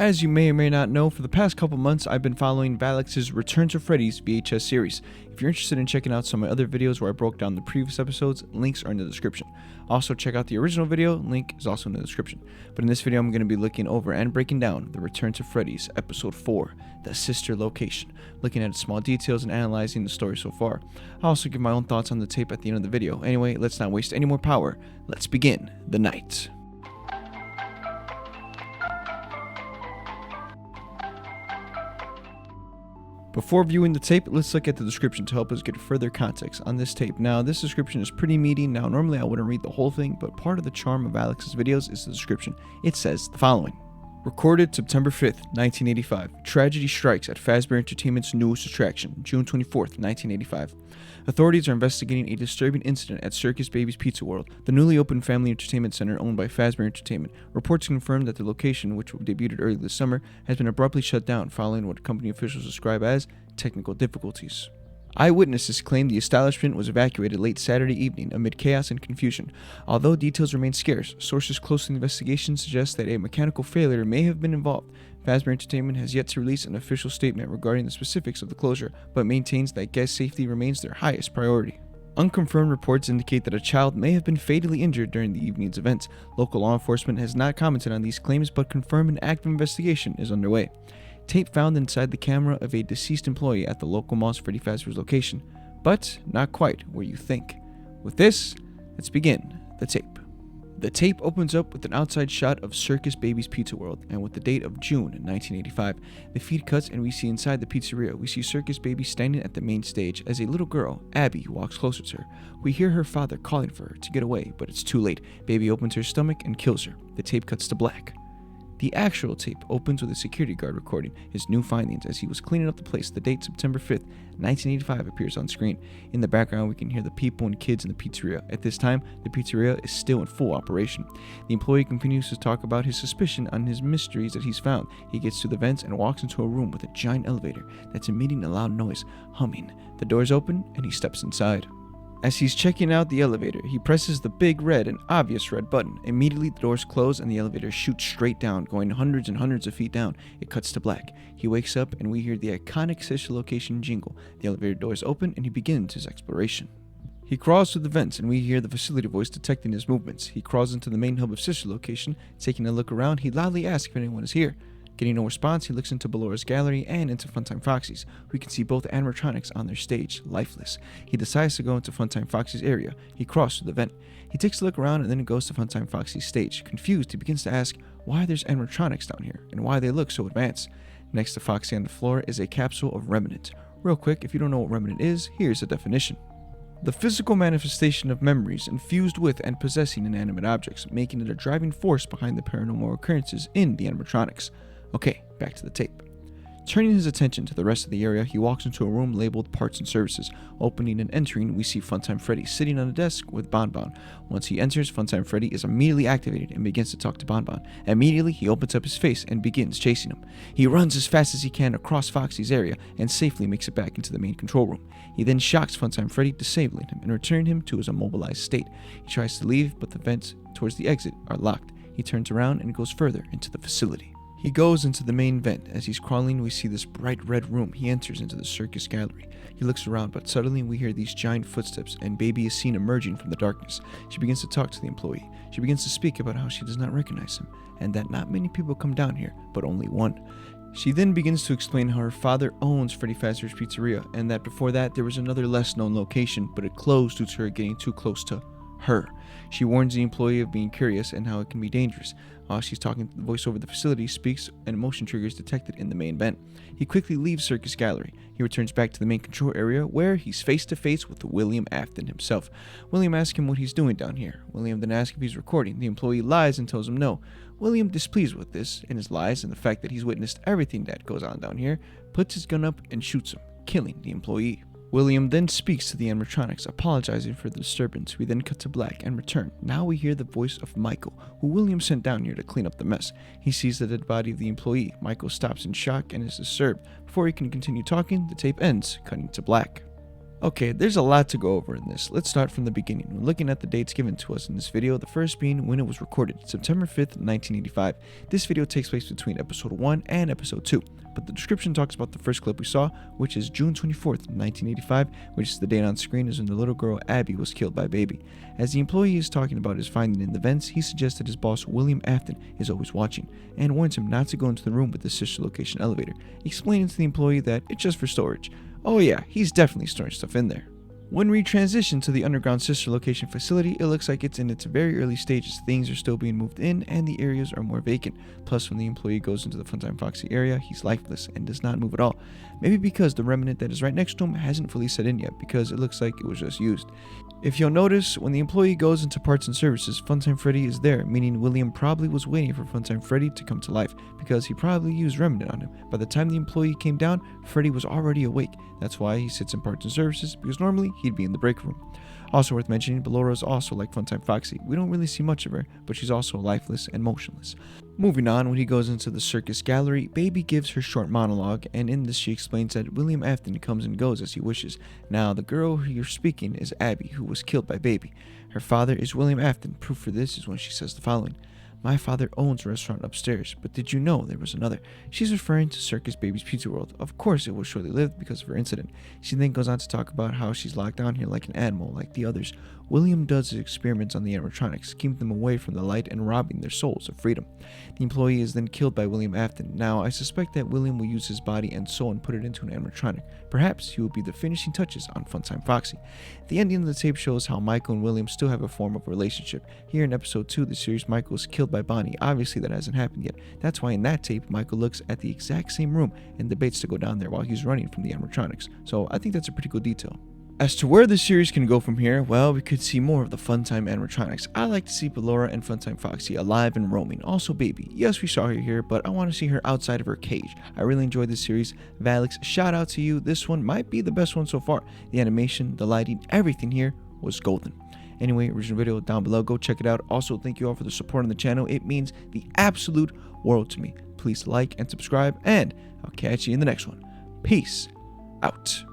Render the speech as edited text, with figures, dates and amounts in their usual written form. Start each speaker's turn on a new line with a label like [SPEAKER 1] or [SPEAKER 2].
[SPEAKER 1] As you may or may not know, for the past couple months I've been following Valox's Return to Freddy's VHS series. If you're interested in checking out some of my other videos where I broke down the previous episodes, links are in the description. Also check out the original video, link is also in the description. But in this video I'm going to be looking over and breaking down the Return to Freddy's Episode 4, the sister location, looking at small details and analyzing the story so far. I'll also give my own thoughts on the tape at the end of the video. Anyway, let's not waste any more power, let's begin the night. Before viewing the tape, let's look at the description to help us get further context on this tape. Now, this description is pretty meaty. Now, normally I wouldn't read the whole thing, but part of the charm of Valox's videos is the description. It says the following. Recorded September 5th, 1985. Tragedy strikes at Fazbear Entertainment's newest attraction, June 24th, 1985. Authorities are investigating a disturbing incident at Circus Baby's Pizza World, the newly opened family entertainment center owned by Fazbear Entertainment. Reports confirm that the location, which debuted early this summer, has been abruptly shut down following what company officials describe as technical difficulties. Eyewitnesses claim the establishment was evacuated late Saturday evening amid chaos and confusion. Although details remain scarce, sources close to the investigation suggest that a mechanical failure may have been involved. Fazbear Entertainment has yet to release an official statement regarding the specifics of the closure, but maintains that guest safety remains their highest priority. Unconfirmed reports indicate that a child may have been fatally injured during the evening's events. Local law enforcement has not commented on these claims, but confirmed an active investigation is underway. Tape found inside the camera of a deceased employee at the local mall's Freddy Fazbear's location, but not quite where you think. With this, let's begin the tape. The tape opens up with an outside shot of Circus Baby's Pizza World, and with the date of June 1985. The feed cuts and we see inside the pizzeria. We see Circus Baby standing at the main stage as a little girl, Abby, walks closer to her. We hear her father calling for her to get away, but it's too late. Baby opens her stomach and kills her. The tape cuts to black. The actual tape opens with a security guard recording his new findings as he was cleaning up the place. The date September 5th, 1985 appears on screen. In the background we can hear the people and kids in the pizzeria. At this time, the pizzeria is still in full operation. The employee continues to talk about his suspicion on his mysteries that he's found. He gets to the vents and walks into a room with a giant elevator that's emitting a loud noise, humming. The doors open and he steps inside. As he's checking out the elevator, he presses the big red and obvious red button. Immediately the doors close and the elevator shoots straight down, going hundreds and hundreds of feet down. It cuts to black. He wakes up and we hear the iconic sister location jingle. The elevator doors open and he begins his exploration. He crawls through the vents and we hear the facility voice detecting his movements. He crawls into the main hub of sister location. Taking a look around, he loudly asks if anyone is here. Getting no response, he looks into Belora's gallery and into Funtime Foxy's. We can see both animatronics on their stage, lifeless. He decides to go into Funtime Foxy's area. He crosses through the vent. He takes a look around and then goes to Funtime Foxy's stage. Confused, he begins to ask why there's animatronics down here and why they look so advanced. Next to Foxy on the floor is a capsule of Remnant. Real quick, if you don't know what Remnant is, here's a definition. The physical manifestation of memories infused with and possessing inanimate objects, making it a driving force behind the paranormal occurrences in the animatronics. Okay, back to the tape. Turning his attention to the rest of the area, he walks into a room labeled Parts and Services. Opening and entering, we see Funtime Freddy sitting on a desk with Bonbon. Once he enters, Funtime Freddy is immediately activated and begins to talk to Bonbon. Immediately, he opens up his face and begins chasing him. He runs as fast as he can across Foxy's area and safely makes it back into the main control room. He then shocks Funtime Freddy, disabling him and returning him to his immobilized state. He tries to leave, but the vents towards the exit are locked. He turns around and goes further into the facility. He goes into the main vent. As he's crawling, we see this bright red room. He enters into the circus gallery. He looks around, but suddenly we hear these giant footsteps, and Baby is seen emerging from the darkness. She begins to talk to the employee. She begins to speak about how she does not recognize him, and that not many people come down here, but only one. She then begins to explain how her father owns Freddy Fazbear's Pizzeria, and that before that there was another less known location, but it closed due to her getting too close to her. She warns the employee of being curious and how it can be dangerous. While she's talking, the voice over the facility speaks and motion triggers detected in the main vent. He quickly leaves Circus Gallery. He returns back to the main control area where he's face to face with William Afton himself. William asks him what he's doing down here. William then asks if he's recording. The employee lies and tells him no. William, displeased with this and his lies and the fact that he's witnessed everything that goes on down here, puts his gun up and shoots him, killing the employee. William then speaks to the animatronics, apologizing for the disturbance. We then cut to black and return. Now we hear the voice of Michael, who William sent down here to clean up the mess. He sees the dead body of the employee. Michael stops in shock and is disturbed. Before he can continue talking, the tape ends, cutting to black. Okay, there's a lot to go over in this. Let's start from the beginning. When looking at the dates given to us in this video, the first being when it was recorded, September 5th, 1985. This video takes place between episode 1 and episode 2, but the description talks about the first clip we saw, which is June 24th, 1985, which is the date on screen is when the little girl Abby was killed by Baby. As the employee is talking about his finding in the vents, he suggests that his boss William Afton is always watching, and warns him not to go into the room with the sister location elevator, explaining to the employee that it's just for storage. Oh yeah, he's definitely storing stuff in there. When we transition to the underground sister location facility, it looks like it's in its very early stages. Things are still being moved in and the areas are more vacant. Plus, when the employee goes into the Funtime Foxy area, he's lifeless and does not move at all. Maybe because the remnant that is right next to him hasn't fully set in yet, because it looks like it was just used. If you'll notice, when the employee goes into parts and services, Funtime Freddy is there, meaning William probably was waiting for Funtime Freddy to come to life, because he probably used remnant on him. By the time the employee came down, Freddy was already awake. That's why he sits in parts and services, because normally he'd be in the break room. Also worth mentioning, Ballora is also like Funtime Foxy. We don't really see much of her, but she's also lifeless and motionless. Moving on, when he goes into the circus gallery, Baby gives her short monologue, and in this she explains that William Afton comes and goes as he wishes. Now, the girl who you're speaking is Abby, who was killed by Baby. Her father is William Afton. Proof for this is when she says the following. My father owns a restaurant upstairs, but did you know there was another? She's referring to Circus Baby's Pizza World. Of course it was shortly-lived because of her incident. She then goes on to talk about how she's locked down here like an animal, like the others. William does his experiments on the animatronics, keeping them away from the light and robbing their souls of freedom. The employee is then killed by William Afton. Now, I suspect that William will use his body and soul and put it into an animatronic. Perhaps he will be the finishing touches on Funtime Foxy. The ending of the tape shows how Michael and William still have a form of relationship. Here in episode 2 of the series, Michael is killed by Bonnie. Obviously that hasn't happened yet. That's why in that tape, Michael looks at the exact same room and debates to go down there while he's running from the animatronics. So I think that's a pretty cool detail. As to where the series can go from here, well, we could see more of the Funtime animatronics. I like to see Ballora and Funtime Foxy alive and roaming. Also Baby. Yes, we saw her here, but I want to see her outside of her cage. I really enjoyed this series. Valox, shout out to you. This one might be the best one so far. The animation, the lighting, everything here was golden. Anyway, original video down below. Go check it out. Also, thank you all for the support on the channel. It means the absolute world to me. Please like and subscribe, and I'll catch you in the next one. Peace out.